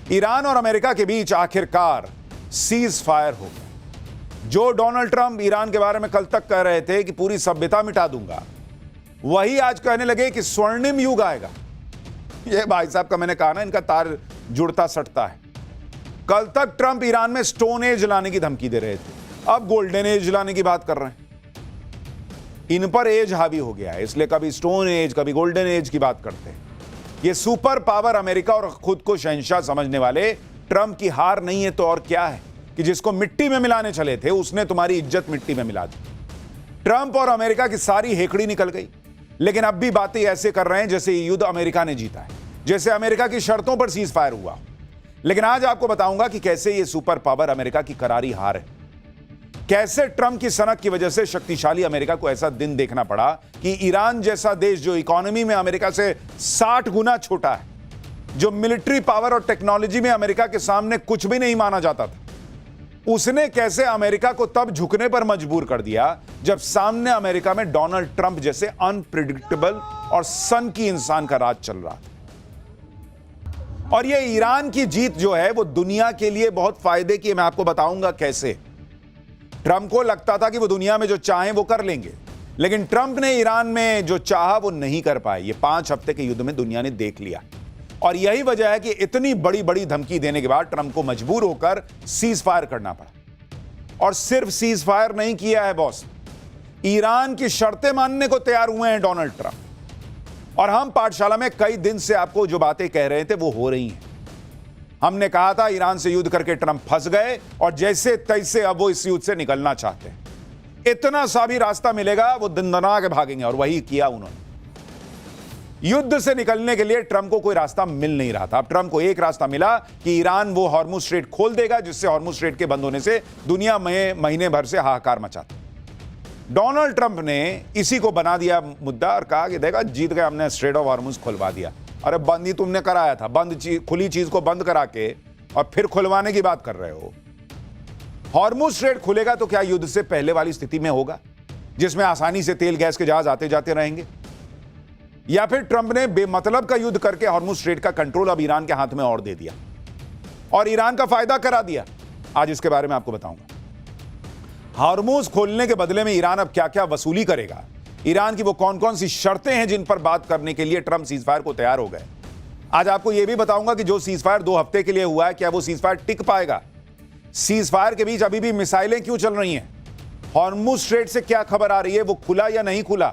Iran और America के बीच आखिरकार सीज फायर हो गया। जो डोनाल्ड ट्रंप ईरान के बारे में कल तक कह रहे थे कि पूरी सभ्यता मिटा दूंगा, वही आज कहने लगे कि स्वर्णिम युग आएगा। ये भाई साहब का मैंने कहा ना, इनका तार जुड़ता सटता है। कल तक ट्रंप ईरान में स्टोन एज लाने की धमकी दे रहे थे, अब गोल्डन एज लाने की बात कर रहे हैं। इन पर एज हावी हो गया है, इसलिए कभी स्टोन एज कभी गोल्डन एज की बात करते हैं। ये सुपर पावर अमेरिका और खुद को शहंशाह समझने वाले ट्रंप की हार नहीं है तो और क्या है कि जिसको मिट्टी में मिलाने चले थे उसने तुम्हारी इज्जत मिट्टी में मिला दी। ट्रंप और अमेरिका की सारी हेकड़ी निकल गई, लेकिन अब भी बातें ऐसे कर रहे हैं जैसे ये युद्ध अमेरिका ने जीता है, जैसे अमेरिका की शर्तों पर सीज फायर हुआ। लेकिन आज आपको बताऊंगा कि कैसे ये सुपर पावर अमेरिका की करारी हार है, कैसे ट्रंप की सनक की वजह से शक्तिशाली अमेरिका को ऐसा दिन देखना पड़ा कि ईरान जैसा देश जो इकोनॉमी में अमेरिका से 60 गुना छोटा है, जो मिलिट्री पावर और टेक्नोलॉजी में अमेरिका के सामने कुछ भी नहीं माना जाता था, उसने कैसे अमेरिका को तब झुकने पर मजबूर कर दिया जब सामने अमेरिका में डोनाल्ड ट्रंप जैसे अनप्रिडिक्टेबल और सन की इंसान का राज चल रहा था। और ये ईरान की जीत जो है वो दुनिया के लिए बहुत फायदे की है। मैं आपको बताऊंगा कैसे। ट्रंप को लगता था कि वो दुनिया में जो चाहें वो कर लेंगे, लेकिन ट्रंप ने ईरान में जो चाहा वो नहीं कर पाए। ये 5 हफ्ते के युद्ध में दुनिया ने देख लिया, और यही वजह है कि इतनी बड़ी बड़ी धमकी देने के बाद ट्रंप को मजबूर होकर सीज फायर करना पड़ा। और सिर्फ सीज फायर नहीं किया है बॉस, ईरान की शर्तें मानने को तैयार हुए हैं डोनाल्ड ट्रंप। और हम पाठशाला में कई दिन से आपको जो बातें कह रहे थे वो हो रही हैं। हमने कहा था ईरान से युद्ध करके ट्रंप फंस गए और जैसे तैसे अब वो इस युद्ध से निकलना चाहते हैं। इतना सा भी रास्ता मिलेगा वो दंदना के भागेंगे, और वही किया उन्होंने। युद्ध से निकलने के लिए ट्रंप को कोई रास्ता मिल नहीं रहा था। अब ट्रंप को एक रास्ता मिला कि ईरान वो हॉर्मुज स्ट्रेट खोल देगा, जिससे हॉर्मुज स्ट्रेट के बंद होने से दुनिया में महीने भर से हाहाकार मचाता। डोनाल्ड ट्रंप ने इसी को बना दिया मुद्दा और कहा कि देखा जीत गए, हमने स्ट्रेट ऑफ हॉर्मुज खुलवा दिया। अरे बंद ही तुमने कराया था, खुली चीज को बंद करा के और फिर खुलवाने की बात कर रहे हो। हॉर्मुज स्ट्रेट खुलेगा तो क्या युद्ध से पहले वाली स्थिति में होगा जिसमें आसानी से तेल गैस के जहाज आते जाते रहेंगे, या फिर ट्रंप ने बेमतलब का युद्ध करके हॉर्मुज स्ट्रेट का कंट्रोल अब ईरान के हाथ में और दे दिया और ईरान का फायदा करा दिया? आज इसके बारे में आपको बताऊंगा। हॉर्मुज खोलने के बदले में ईरान अब क्या क्या वसूली करेगा, ईरान की वो कौन कौन सी शर्तें हैं जिन पर बात करने के लिए ट्रंप सीजफायर को तैयार हो गए। आज आपको यह भी बताऊंगा कि जो सीजफायर 2 हफ्ते के लिए हुआ है, क्या वो सीजफायर टिक पाएगा? सीजफायर के बीच अभी भी मिसाइलें क्यों चल रही हैं? हॉर्मुज स्ट्रेट से क्या खबर आ रही है, वो खुला या नहीं खुला?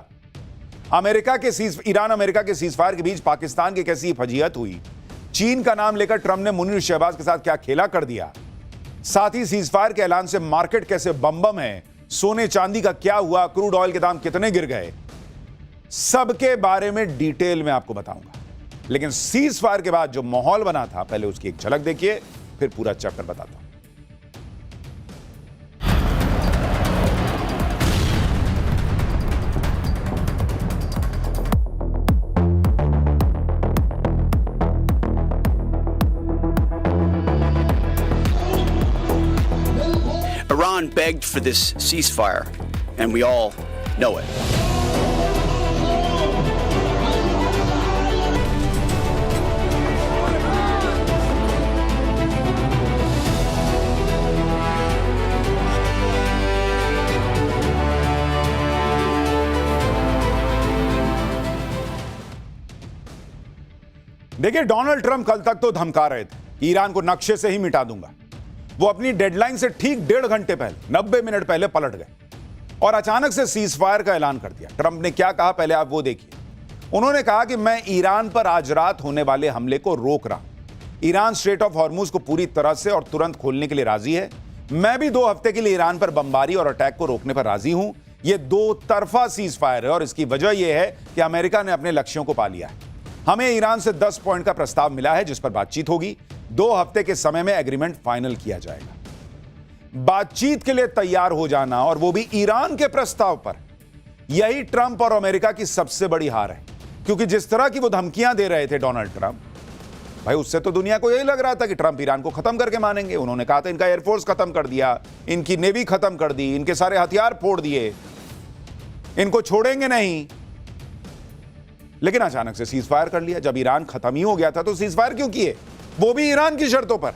ईरान अमेरिका के सीजफायर के बीच पाकिस्तान की कैसी फजीहत हुई? चीन का नाम लेकर ट्रंप ने मुनीर शहबाज के साथ क्या खेला कर दिया? साथ ही सीजफायर के ऐलान से मार्केट कैसे बम है, सोने चांदी का क्या हुआ, क्रूड ऑयल के दाम कितने गिर गए, सबके बारे में डिटेल में आपको बताऊंगा। लेकिन सीज फायर के बाद जो माहौल बना था, पहले उसकी एक झलक देखिए, फिर पूरा चैप्टर बताता हूं। Iran begged for this ceasefire, and we all know it. देखिए, डोनाल्ड ट्रंप कल तक तो धमका रहे थे कि ईरान को नक्शे से ही मिटा दूंगा। वो अपनी डेडलाइन से ठीक 1.5 घंटे पहले, 90 मिनट पहले पलट गए और अचानक से सीज फायर का ऐलान कर दिया। ट्रंप ने क्या कहा, पहले आप वो देखिए। उन्होंने कहा कि मैं ईरान पर आज रात होने वाले हमले को रोक रहा हूं। ईरान स्ट्रेट ऑफ हॉर्मुज को पूरी तरह से और तुरंत खोलने के लिए राजी है। मैं भी 2 हफ्ते के लिए ईरान पर बमबारी और अटैक को रोकने पर राजी हूं। यह 2 तरफा सीज फायर है और इसकी वजह यह है कि अमेरिका ने अपने लक्ष्यों को पा लिया है। हमें ईरान से 10 पॉइंट का प्रस्ताव मिला है जिस पर बातचीत होगी। 2 हफ्ते के समय में एग्रीमेंट फाइनल किया जाएगा। बातचीत के लिए तैयार हो जाना, और वो भी ईरान के प्रस्ताव पर, यही ट्रंप और अमेरिका की सबसे बड़ी हार है। क्योंकि जिस तरह की वो धमकियां दे रहे थे डोनाल्ड ट्रंप, भाई उससे तो दुनिया को यही लग रहा था कि ट्रंप ईरान को खत्म करके मानेंगे। उन्होंने कहा था इनका एयरफोर्स खत्म कर दिया, इनकी नेवी खत्म कर दी, इनके सारे हथियार फोड़ दिए, इनको छोड़ेंगे नहीं। लेकिन अचानक से सीज फायर कर लिया। जब ईरान खत्म ही हो गया था तो सीज फायर क्यों किए? वो भी ईरान की शर्तों पर।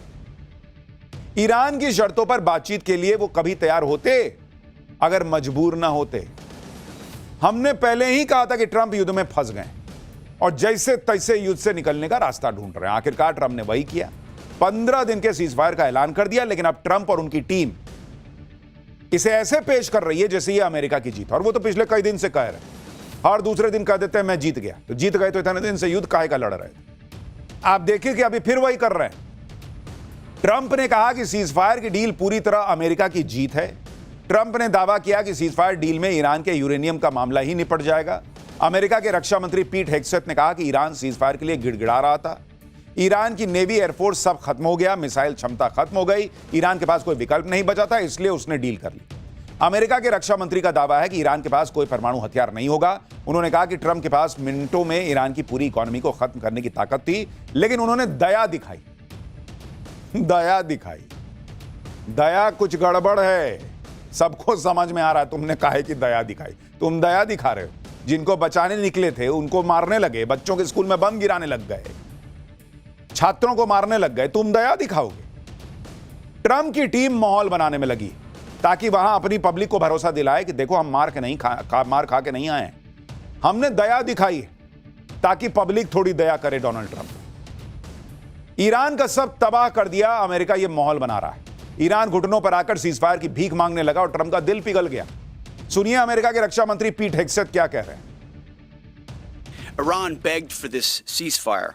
ईरान की शर्तों पर बातचीत के लिए वो कभी तैयार होते अगर मजबूर ना होते। हमने पहले ही कहा था कि ट्रंप युद्ध में फंस गए और जैसे तैसे युद्ध से निकलने का रास्ता ढूंढ रहे हैं। आखिरकार ट्रंप ने वही किया, 15 दिन के सीजफायर का ऐलान कर दिया। लेकिन अब ट्रंप और उनकी टीम इसे ऐसे पेश कर रही है जैसे ये अमेरिका की जीत। और वो तो पिछले कई दिन से कह रहे हैं, हर दूसरे दिन कह देते हैं मैं जीत गया। तो जीत गए तो इतने दिन से युद्ध काहे का लड़ रहे थे। आप देखिए कि अभी फिर वही कर रहे हैं। ट्रंप ने कहा कि सीजफायर की डील पूरी तरह अमेरिका की जीत है। ट्रंप ने दावा किया कि सीजफायर डील में ईरान के यूरेनियम का मामला ही निपट जाएगा। अमेरिका के रक्षा मंत्री पीट हेग्सेथ ने कहा कि ईरान सीजफायर के लिए गिड़गिड़ा रहा था। ईरान की नेवी, एयरफोर्स सब खत्म हो गया, मिसाइल क्षमता खत्म हो गई, ईरान के पास कोई विकल्प नहीं बचा था, इसलिए उसने डील कर ली। अमेरिका के रक्षा मंत्री का दावा है कि ईरान के पास कोई परमाणु हथियार नहीं होगा। उन्होंने कहा कि ट्रंप के पास मिनटों में ईरान की पूरी इकोनॉमी को खत्म करने की ताकत थी, लेकिन उन्होंने दया दिखाई। दया कुछ गड़बड़ है, सबको समझ में आ रहा है। तुमने काहे की दया दिखाई? तुम दया दिखा रहे हो। जिनको बचाने निकले थे उनको मारने लगे, बच्चों के स्कूल में बम गिराने लग गए, छात्रों को मारने लग गए, तुम दया दिखाओगे? ट्रंप की टीम माहौल बनाने में लगी ताकि वहां अपनी पब्लिक को भरोसा दिलाए कि देखो हम मार खा के नहीं आए, हमने दया दिखाई ताकि पब्लिक थोड़ी दया करे डोनाल्ड ट्रंप। ईरान का सब तबाह कर दिया, अमेरिका यह माहौल बना रहा है। ईरान घुटनों पर आकर सीजफायर की भीख मांगने लगा और ट्रंप का दिल पिघल गया। सुनिए अमेरिका के रक्षा मंत्री पीट हेग्सेथ क्या कह रहे हैं। Iran begged for this ceasefire,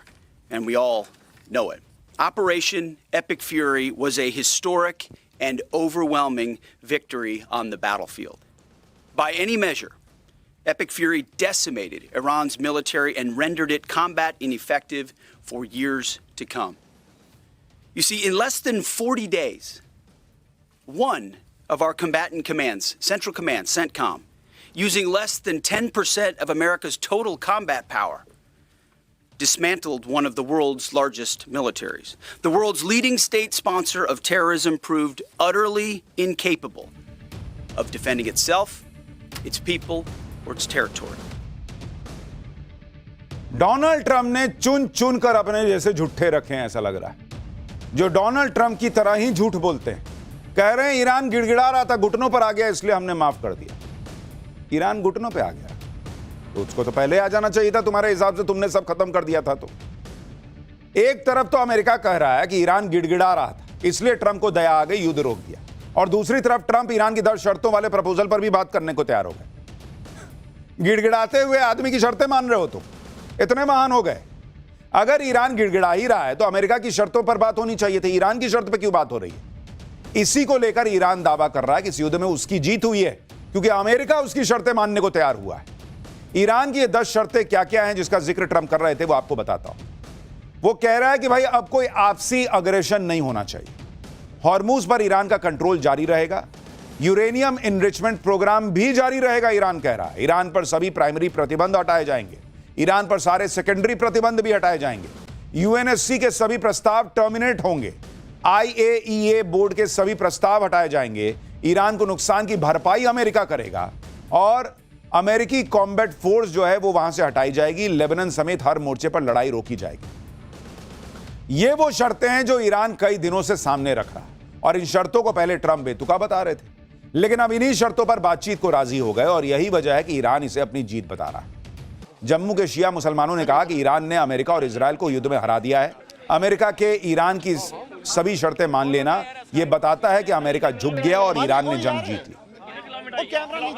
and we all know it. Operation Epic Fury was a historic and overwhelming victory on the battlefield. By any measure, Epic Fury decimated Iran's military and rendered it combat ineffective for years to come. You see, in less than 40 days, one of our combatant commands, Central Command, CENTCOM, using less than 10% of America's total combat power, dismantled one of the world's largest militaries. The world's leading state sponsor of terrorism proved utterly incapable of defending itself, its people, or its territory. Donald Trump ने चुन चुन कर अपने जैसे झूठे रखे हैं, ऐसा लग रहा है, जो डोनाल्ड ट्रंप की तरह ही झूठ बोलते हैं। कह रहे हैं ईरान गिड़गिड़ा रहा था, घुटनों पर आ गया, इसलिए हमने माफ कर दिया। ईरान घुटनों पे आ गया तो उसको तो पहले आ जाना चाहिए था, तुम्हारे हिसाब से तुमने सब खत्म कर दिया था। तो एक तरफ तो अमेरिका कह रहा है कि ईरान गिड़गिड़ा रहा था, इसलिए ट्रंप को दया आ गई, युद्ध रोक दिया। और दूसरी तरफ ट्रंप ईरान की 10 शर्तों वाले प्रपोजल पर भी बात करने को तैयार हो गए। गिड़गिड़ाते हुए आदमी की शर्तें मान रहे हो तुम, इतने महान हो गए। अगर ईरान गिड़गिड़ा ही रहा है तो अमेरिका की शर्तों पर बात होनी चाहिए थी, ईरान की शर्त पर क्यों बात हो रही है? इसी को लेकर ईरान दावा कर रहा है कि इस युद्ध में उसकी जीत हुई है क्योंकि अमेरिका उसकी शर्तें मानने को तैयार हुआ है। ईरान की ये 10 शर्तें क्या क्या हैं जिसका जिक्र ट्रंप कर रहे थे, वो आपको बताता हूं। वो कह रहा है कि भाई अब कोई आपसी अग्रेशन नहीं होना चाहिए, हॉर्मूज पर ईरान का कंट्रोल जारी रहेगा, यूरेनियम इनरिचमेंट प्रोग्राम भी जारी रहेगा, ईरान कह रहा है। ईरान पर सभी प्राइमरी प्रतिबंध हटाए जाएंगे, ईरान पर सारे सेकेंडरी प्रतिबंध भी हटाए जाएंगे, यूएनएससी के सभी प्रस्ताव टर्मिनेट होंगे, IAEA बोर्ड के सभी प्रस्ताव हटाए जाएंगे, ईरान को नुकसान की भरपाई अमेरिका करेगा और अमेरिकी कॉम्बैट फोर्स जो है वो वहां से हटाई जाएगी, लेबनान समेत हर मोर्चे पर लड़ाई रोकी जाएगी। ये वो शर्तें हैं जो ईरान कई दिनों से सामने रख रहा है और इन शर्तों को पहले ट्रंप बेतुका बता रहे थे, लेकिन अब इन्हीं शर्तों पर बातचीत को राजी हो गए और यही वजह है कि ईरान इसे अपनी जीत बता रहा है। जम्मू के शिया मुसलमानों ने कहा कि ईरान ने अमेरिका और इजराइल को युद्ध में हरा दिया है। अमेरिका के ईरान की सभी शर्तें मान लेना यह बताता है कि अमेरिका झुक गया और ईरान ने जंग जीत ली।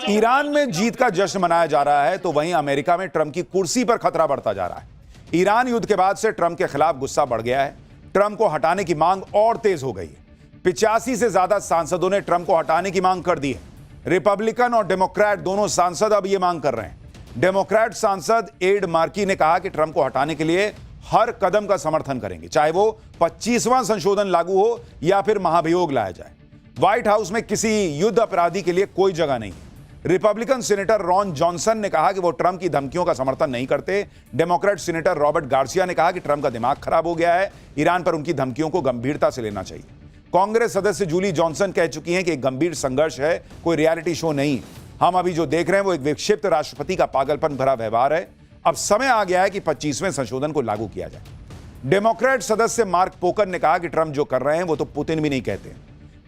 ईरान में जीत का जश्न मनाया जा रहा है तो वहीं अमेरिका में ट्रंप की कुर्सी पर खतरा बढ़ता जा रहा है। ईरान युद्ध के बाद से ट्रंप के खिलाफ गुस्सा बढ़ गया है, ट्रंप को हटाने की मांग और तेज हो गई है। 85 से ज्यादा सांसदों ने ट्रंप को हटाने की मांग कर दी है। रिपब्लिकन और डेमोक्रेट दोनों सांसद अब यह मांग कर रहे हैं। डेमोक्रेट सांसद एड मार्की ने कहा कि ट्रंप को हटाने के लिए हर कदम का समर्थन करेंगे, चाहे वो 25वां संशोधन लागू हो या फिर महाभियोग लाया जाए। व्हाइट हाउस में किसी युद्ध अपराधी के लिए कोई जगह नहीं। रिपब्लिकन सीनेटर रॉन जॉनसन ने कहा कि वो ट्रंप की धमकियों का समर्थन नहीं करते। डेमोक्रेट सीनेटर रॉबर्ट गार्सिया ने कहा कि ट्रंप का दिमाग खराब हो गया है, ईरान पर उनकी धमकियों को गंभीरता से लेना चाहिए। कांग्रेस सदस्य जूली जॉनसन कह चुकी हैं कि एक गंभीर संघर्ष है, कोई रियलिटी शो नहीं। हम अभी जो देख रहे हैं वो एक विक्षिप्त राष्ट्रपति का पागलपन भरा व्यवहार है। अब समय आ गया है कि 25वें संशोधन को लागू किया जाए। डेमोक्रेट सदस्य मार्क पोकर ने कहा कि ट्रंप जो कर रहे हैं वो तो पुतिन भी नहीं कहते।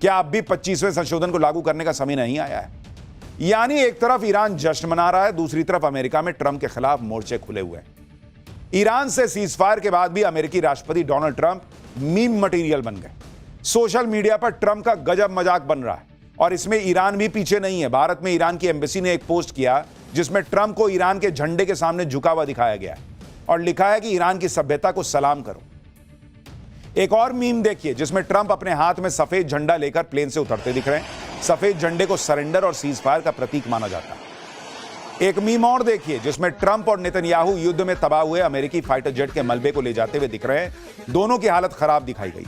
क्या अब भी 25वें संशोधन को लागू करने का समय नहीं आया है? यानी एक तरफ ईरान जश्न मना रहा है, दूसरी तरफ अमेरिका में ट्रंप के खिलाफ मोर्चे खुले हुए हैं। ईरान से सीजफायर के बाद भी अमेरिकी राष्ट्रपति डोनाल्ड ट्रंप मीम मटेरियल बन गए। सोशल मीडिया पर ट्रंप का गजब मजाक बन रहा है और इसमें ईरान भी पीछे नहीं है। भारत में ईरान की एम्बेसी ने एक पोस्ट किया जिसमें ट्रंप को ईरान के झंडे के सामने झुका हुआ दिखाया गया है और लिखा है कि ईरान की सभ्यता को सलाम करो। एक और मीम देखिए जिसमें ट्रंप अपने हाथ में सफेद झंडा लेकर प्लेन से उतरते दिख रहे हैं। सफेद झंडे को सरेंडर और सीजफायर का प्रतीक माना जाता है। एक मीम और देखिए जिसमें ट्रंप और नेतन्याहू युद्ध में तबाह हुए अमेरिकी फाइटर जेट के मलबे को ले जाते हुए दिख रहे हैं। दोनों की हालत खराब दिखाई गई।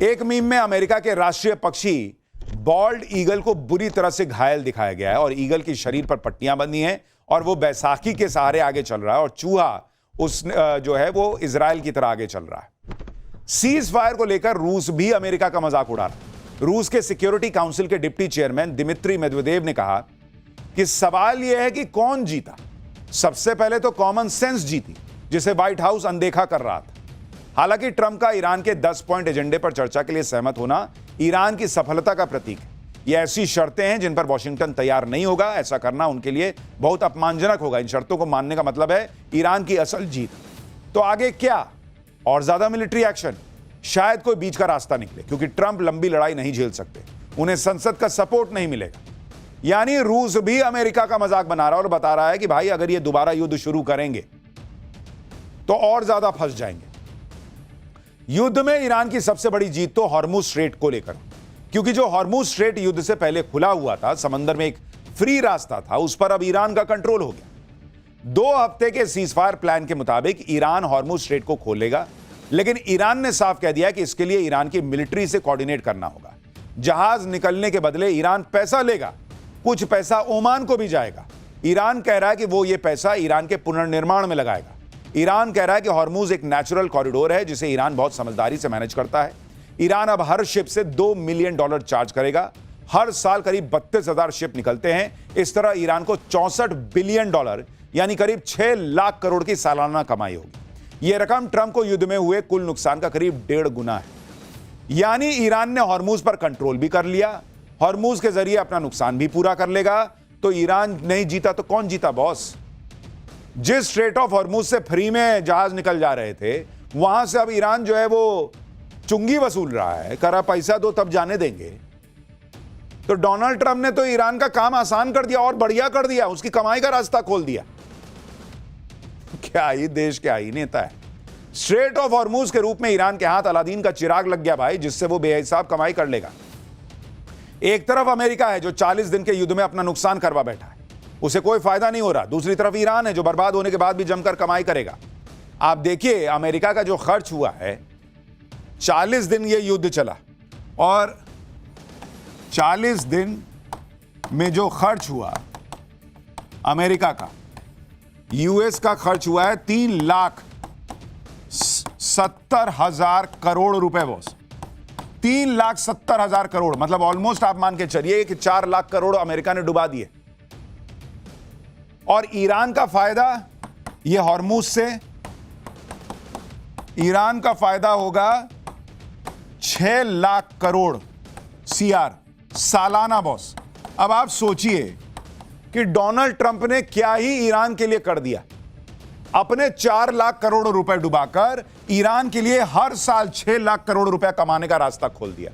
एक मीम में अमेरिका के राष्ट्रीय पक्षी बॉल्ड ईगल को बुरी तरह से घायल दिखाया गया है और ईगल की शरीर पर पट्टियां बंधी हैं और वो बैसाखी के सहारे आगे चल रहा है और चूहा उस जो है वो इजराइल की तरह आगे चल रहा है। सीज फायर को लेकर रूस भी अमेरिका का मजाक उड़ा रहा है। रूस के सिक्योरिटी काउंसिल के डिप्टी चेयरमैन दिमित्री मेदवेदेव ने कहा कि सवाल यह है कि कौन जीता। सबसे पहले तो कॉमन सेंस जीती जिसे व्हाइट हाउस अनदेखा कर रहा था। हालांकि ट्रंप का ईरान के 10 पॉइंट एजेंडे पर चर्चा के लिए सहमत होना ईरान की सफलता का प्रतीक है। ये ऐसी शर्तें हैं जिन पर वॉशिंगटन तैयार नहीं होगा। ऐसा करना उनके लिए बहुत अपमानजनक होगा। इन शर्तों को मानने का मतलब है ईरान की असल जीत। तो आगे क्या? और ज्यादा मिलिट्री एक्शन? शायद कोई बीच का रास्ता निकले क्योंकि ट्रंप लंबी लड़ाई नहीं झेल सकते। उन्हें संसद का सपोर्ट नहीं मिलेगा। यानी रूस भी अमेरिका का मजाक बना रहा है और बता रहा है कि भाई अगर ये दोबारा युद्ध शुरू करेंगे तो और ज्यादा फंस जाएंगे। युद्ध में ईरान की सबसे बड़ी जीत तो हॉर्मुज स्ट्रेट को लेकर, क्योंकि जो हॉर्मुज स्ट्रेट युद्ध से पहले खुला हुआ था, समंदर में एक फ्री रास्ता था, उस पर अब ईरान का कंट्रोल हो गया। 2 हफ्ते के सीजफायर प्लान के मुताबिक ईरान हॉर्मुज स्ट्रेट को खोलेगा, लेकिन ईरान ने साफ कह दिया कि इसके लिए ईरान की मिलिट्री से कोऑर्डिनेट करना होगा। जहाज निकलने के बदले ईरान पैसा लेगा, कुछ पैसा ओमान को भी जाएगा। ईरान कह रहा है कि वो ये पैसा ईरान के पुनर्निर्माण में लगाएगा। ईरान कह रहा है कि हॉर्मुज एक नेचुरल कॉरिडोर है जिसे ईरान बहुत समझदारी से मैनेज करता है। ईरान अब हर शिप से $2 मिलियन चार्ज करेगा। हर साल करीब 32,000 शिप निकलते हैं। इस तरह ईरान को $64 बिलियन यानी करीब 6 लाख करोड़ की सालाना कमाई होगी। यह रकम ट्रंप को युद्ध में हुए कुल नुकसान का करीब 1.5 गुना है। यानी ईरान ने हॉर्मुज पर कंट्रोल भी कर लिया, हॉर्मुज के जरिए अपना नुकसान भी पूरा कर लेगा। तो ईरान नहीं जीता तो कौन जीता बॉस? जिस स्ट्रेट ऑफ हॉर्मुज से फ्री में जहाज निकल जा रहे थे, वहां से अब ईरान जो है वो चुंगी वसूल रहा है। करा पैसा दो तब जाने देंगे। तो डोनाल्ड ट्रंप ने तो ईरान का काम आसान कर दिया और बढ़िया कर दिया, उसकी कमाई का रास्ता खोल दिया। क्या ही देश, क्या ही नेता है। स्ट्रेट ऑफ हॉर्मुज के रूप में ईरान के हाथ अलादीन का चिराग लग गया भाई, जिससे वो बेहिसाब कमाई कर लेगा। एक तरफ अमेरिका है जो 40 दिन के युद्ध में अपना नुकसान करवा बैठा है, उसे कोई फायदा नहीं हो रहा। दूसरी तरफ ईरान है जो बर्बाद होने के बाद भी जमकर कमाई करेगा। आप देखिए अमेरिका का जो खर्च हुआ है, 40 दिन ये युद्ध चला और 40 दिन में जो खर्च हुआ अमेरिका का, यूएस का खर्च हुआ है 3,70,000 करोड़ रुपए बॉस। 3,70,000 करोड़, मतलब ऑलमोस्ट आप मान के चलिए कि 4 लाख करोड़ अमेरिका ने डुबा दिए। और ईरान का फायदा ये हॉर्मुज से, ईरान का फायदा होगा 6 लाख करोड़ सीआर सालाना बॉस। अब आप सोचिए कि डोनाल्ड ट्रंप ने क्या ही ईरान के लिए कर दिया। अपने 4 लाख करोड़ रुपए डुबाकर ईरान के लिए हर साल 6 लाख करोड़ रुपए कमाने का रास्ता खोल दिया।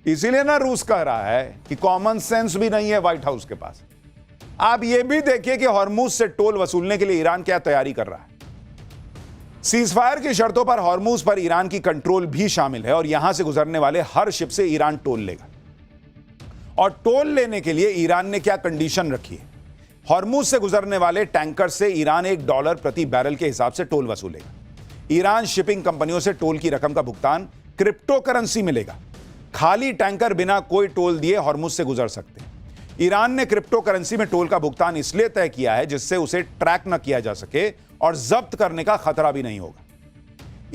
इसीलिए ना रूस कह रहा है कि कॉमन सेंस भी नहीं है व्हाइट हाउस के पास। आप यह भी देखिए कि हॉर्मुज से टोल वसूलने के लिए ईरान क्या तैयारी कर रहा है। सीजफायर की शर्तों पर हॉर्मुज पर ईरान की कंट्रोल भी शामिल है और यहां से गुजरने वाले हर शिप से ईरान टोल लेगा। और टोल लेने के लिए ईरान ने क्या कंडीशन रखी है? हॉर्मुज से गुजरने वाले टैंकर से ईरान $1 प्रति बैरल के हिसाब से टोल वसूलेगा। ईरान शिपिंग कंपनियों से टोल की रकम का भुगतान क्रिप्टो करेंसी मिलेगा। खाली टैंकर बिना कोई टोल दिए हॉर्मुज से गुजर सकते हैं। ईरान ने क्रिप्टो करेंसी में टोल का भुगतान इसलिए तय किया है जिससे उसे ट्रैक न किया जा सके और जब्त करने का खतरा भी नहीं होगा।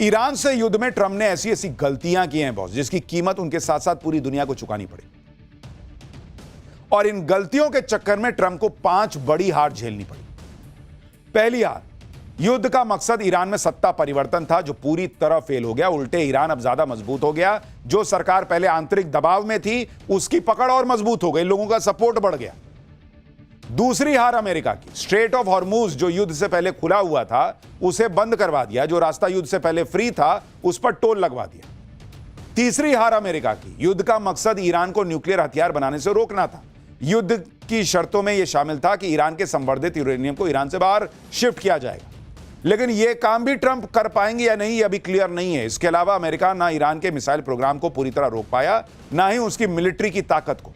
ईरान से युद्ध में ट्रंप ने ऐसी ऐसी गलतियां की हैं बॉस, जिसकी कीमत उनके साथ साथ पूरी दुनिया को चुकानी पड़ी। और इन गलतियों के चक्कर में ट्रंप को 5 बड़ी हार झेलनी पड़ी। पहली हार, युद्ध का मकसद ईरान में सत्ता परिवर्तन था, जो पूरी तरह फेल हो गया। उल्टे ईरान अब ज्यादा मजबूत हो गया। जो सरकार पहले आंतरिक दबाव में थी, उसकी पकड़ और मजबूत हो गई, लोगों का सपोर्ट बढ़ गया। दूसरी हार अमेरिका की, स्ट्रेट ऑफ हॉर्मुज जो युद्ध से पहले खुला हुआ था, उसे बंद करवा दिया। जो रास्ता युद्ध से पहले फ्री था, उस पर टोल लगवा दिया। तीसरी हार अमेरिका की, युद्ध का मकसद ईरान को न्यूक्लियर हथियार बनाने से रोकना था। युद्ध की शर्तों में यह शामिल था कि ईरान के संवर्धित यूरेनियम को ईरान से बाहर शिफ्ट किया जाएगा। लेकिन यह काम भी ट्रंप कर पाएंगे या नहीं, यह अभी क्लियर नहीं है। इसके अलावा अमेरिका ना ईरान के मिसाइल प्रोग्राम को पूरी तरह रोक पाया, ना ही उसकी मिलिट्री की ताकत को।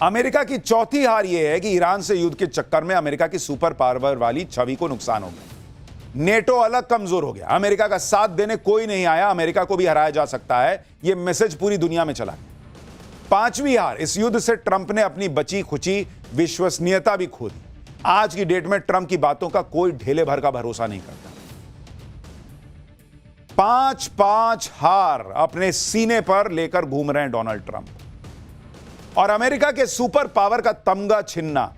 अमेरिका की चौथी हार यह है कि ईरान से युद्ध के चक्कर में अमेरिका की सुपर पावर वाली छवि को नुकसान हो गया। नेटो अलग कमजोर हो गया। अमेरिका का साथ देने कोई नहीं आया। अमेरिका को भी हराया जा सकता है, यह मैसेज पूरी दुनिया में चला गया। पांचवी हार, इस युद्ध से ट्रंप ने अपनी बची खुची विश्वसनीयता भी खो दी। आज की डेट में ट्रंप की बातों का कोई ढेले भर का भरोसा नहीं करता। पांच हार अपने सीने पर लेकर घूम रहे हैं डोनाल्ड ट्रंप। और अमेरिका के सुपर पावर का तमगा छिनना,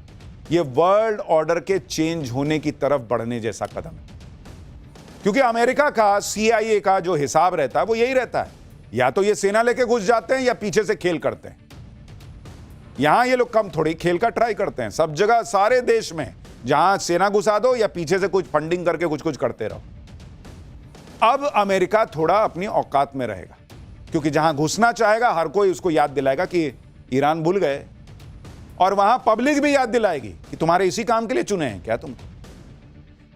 यह वर्ल्ड ऑर्डर के चेंज होने की तरफ बढ़ने जैसा कदम है। क्योंकि अमेरिका का CIA का जो हिसाब रहता है, वो यही रहता है, या तो ये सेना लेके घुस जाते हैं या पीछे से खेल करते हैं। यहां ये लोग कम थोड़ी खेल का ट्राई करते हैं। सब जगह, सारे देश में जहां सेना घुसा दो या पीछे से कुछ फंडिंग करके कुछ कुछ करते रहो। अब अमेरिका थोड़ा अपनी औकात में रहेगा, क्योंकि जहां घुसना चाहेगा, हर कोई उसको याद दिलाएगा कि ईरान भूल गए, और वहां पब्लिक भी याद दिलाएगी कि तुम्हारे इसी काम के लिए चुने हैं क्या तुम।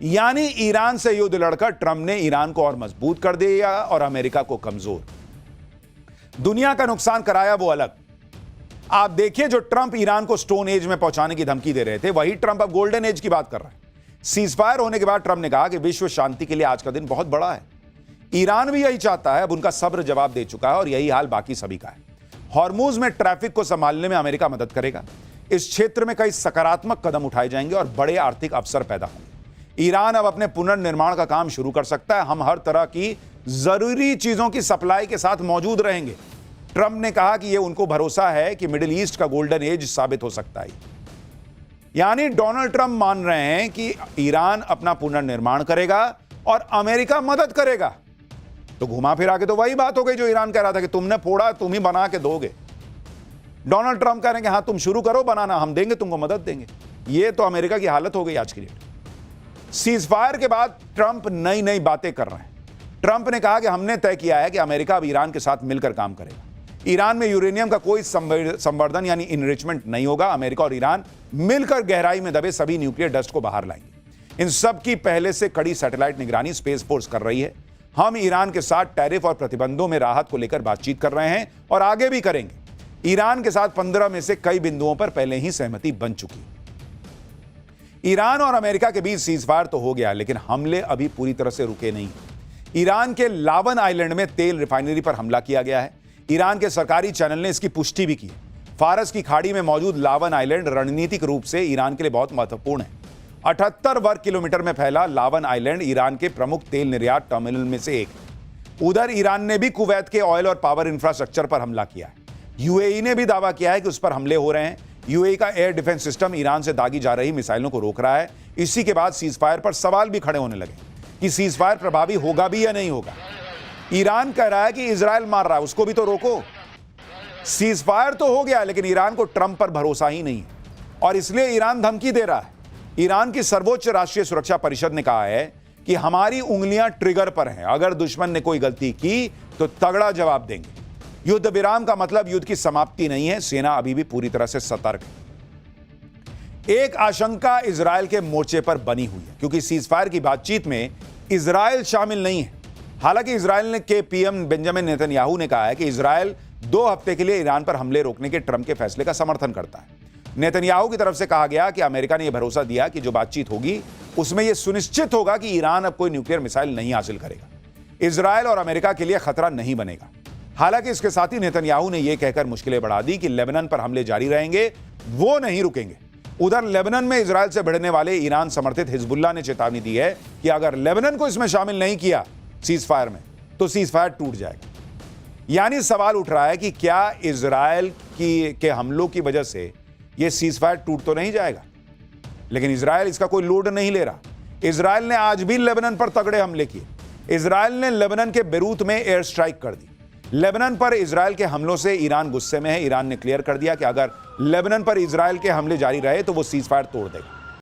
यानी ईरान से युद्ध लड़कर ट्रंप ने ईरान को और मजबूत कर दिया और अमेरिका को कमजोर। दुनिया का नुकसान कराया वो अलग। आप देखिए, जो ट्रंप ईरान को स्टोन एज में पहुंचाने की धमकी दे रहे थे, वही ट्रंप अब गोल्डन एज की बात कर रहा है। सीजफायर होने के बाद ट्रंप ने कहा कि विश्व शांति के लिए आज का दिन बहुत बड़ा है। ईरान भी यही चाहता है। अब उनका सब्र जवाब दे चुका है, और यही हाल बाकी सभी का है। हॉर्मुज में ट्रैफिक को संभालने में अमेरिका मदद करेगा। इस क्षेत्र में कई सकारात्मक कदम उठाए जाएंगे और बड़े आर्थिक अवसर पैदा होंगे। ईरान अब अपने पुनर्निर्माण का काम शुरू कर सकता है। हम हर तरह की जरूरी चीजों की सप्लाई के साथ मौजूद रहेंगे। ट्रंप ने कहा कि यह उनको भरोसा है कि मिडिल ईस्ट का गोल्डन एज साबित हो सकता है। यानी डोनाल्ड ट्रंप मान रहे हैं कि ईरान अपना पुनर्निर्माण करेगा और अमेरिका मदद करेगा। तो घुमा फिरा के तो वही बात हो गई जो ईरान कह रहा था कि तुमने फोड़ा, तुम ही बना के दोगे। डोनाल्ड ट्रंप कह रहे हैं कि हाँ, तुम शुरू करो बनाना, हम देंगे, तुमको मदद देंगे। यह तो अमेरिका की हालत हो गई आज की डेट। सीजफायर के बाद ट्रंप नई नई बातें कर रहे हैं। ट्रंप ने कहा कि हमने तय किया है कि अमेरिका अब ईरान के साथ मिलकर काम करेगा। ईरान में यूरेनियम का कोई संवर्धन यानी इनरिचमेंट नहीं होगा। अमेरिका और ईरान मिलकर गहराई में दबे सभी न्यूक्लियर डस्ट को बाहर लाएंगे। इन सब की पहले से कड़ी सैटेलाइट निगरानी स्पेस फोर्स कर रही है। हम ईरान के साथ टैरिफ और प्रतिबंधों में राहत को लेकर बातचीत कर रहे हैं और आगे भी करेंगे। ईरान के साथ 15 में से कई बिंदुओं पर पहले ही सहमति बन चुकी है। ईरान और अमेरिका के बीच सीजफायर तो हो गया, लेकिन हमले अभी पूरी तरह से रुके नहीं। ईरान के लावन आइलैंड में तेल रिफाइनरी पर हमला किया गया है। ईरान के सरकारी चैनल ने इसकी पुष्टि भी की। फारस की खाड़ी में मौजूद लावन आइलैंड रणनीतिक रूप से ईरान के लिए बहुत महत्वपूर्ण है। 78 वर्ग किलोमीटर में फैला लावन आइलैंड ईरान के प्रमुख तेल निर्यात टर्मिनल में से एक है। उधर ईरान ने भी कुवैत के ऑयल और पावर इंफ्रास्ट्रक्चर पर हमला किया है। यूएई ने भी दावा किया है कि उस पर हमले हो रहे हैं। यूएई का एयर डिफेंस सिस्टम ईरान से दागी जा रही मिसाइलों को रोक रहा है। इसी के बाद सीजफायर पर सवाल भी खड़े होने लगे कि सीजफायर प्रभावी होगा भी या नहीं होगा। ईरान कह रहा है कि इजराइल मार रहा है, उसको भी तो रोको। सीजफायर तो हो गया, लेकिन ईरान को ट्रंप पर भरोसा ही नहीं है, और इसलिए ईरान धमकी दे रहा है। ईरान की सर्वोच्च राष्ट्रीय सुरक्षा परिषद ने कहा है कि हमारी उंगलियां ट्रिगर पर हैं। अगर दुश्मन ने कोई गलती की तो तगड़ा जवाब देंगे। युद्ध विराम का मतलब युद्ध की समाप्ति नहीं है। सेना अभी भी पूरी तरह से सतर्क है। एक आशंका इजराइल के मोर्चे पर बनी हुई है, क्योंकि सीजफायर की बातचीत में इजराइल शामिल नहीं है। हालांकि इजराइल के पीएम बेंजामिन नेतन्याहू ने कहा है कि इजराइल 2 हफ्ते के लिए ईरान पर हमले रोकने के ट्रंप के फैसले का समर्थन करता है। नेतन्याहू की तरफ से कहा गया कि अमेरिका ने यह भरोसा दिया कि जो बातचीत होगी उसमें यह सुनिश्चित होगा कि ईरान अब कोई न्यूक्लियर मिसाइल नहीं हासिल करेगा। इजराइल और अमेरिका के लिए खतरा नहीं बनेगा। हालांकि इसके साथ ही नेतन्याहू ने यह कहकर मुश्किलें बढ़ा दी कि लेबनान पर हमले जारी रहेंगे, वो नहीं रुकेंगे। उधर लेबनान में इजराइल से भिड़ने वाले ईरान समर्थित हिजबुल्लाह ने चेतावनी दी है कि अगर लेबनान को इसमें शामिल नहीं किया सीजफायर में, तो सीजफायर टूट जाएगा। यानी सवाल उठ रहा है कि क्या इजराइल के हमलों की वजह से यह सीजफायर टूट तो नहीं जाएगा। लेकिन इजराइल इसका कोई लोड नहीं ले रहा। इजराइल ने आज भी लेबनान पर तगड़े हमले किए। इजराइल ने लेबनान के बेरूत में एयर स्ट्राइक कर दी। लेबनान पर इजराइल के हमलों से ईरान गुस्से में है। ईरान ने क्लियर कर दिया कि अगर लेबनान पर इजराइल के हमले जारी रहे तो वो सीज फायर तोड़ देगा।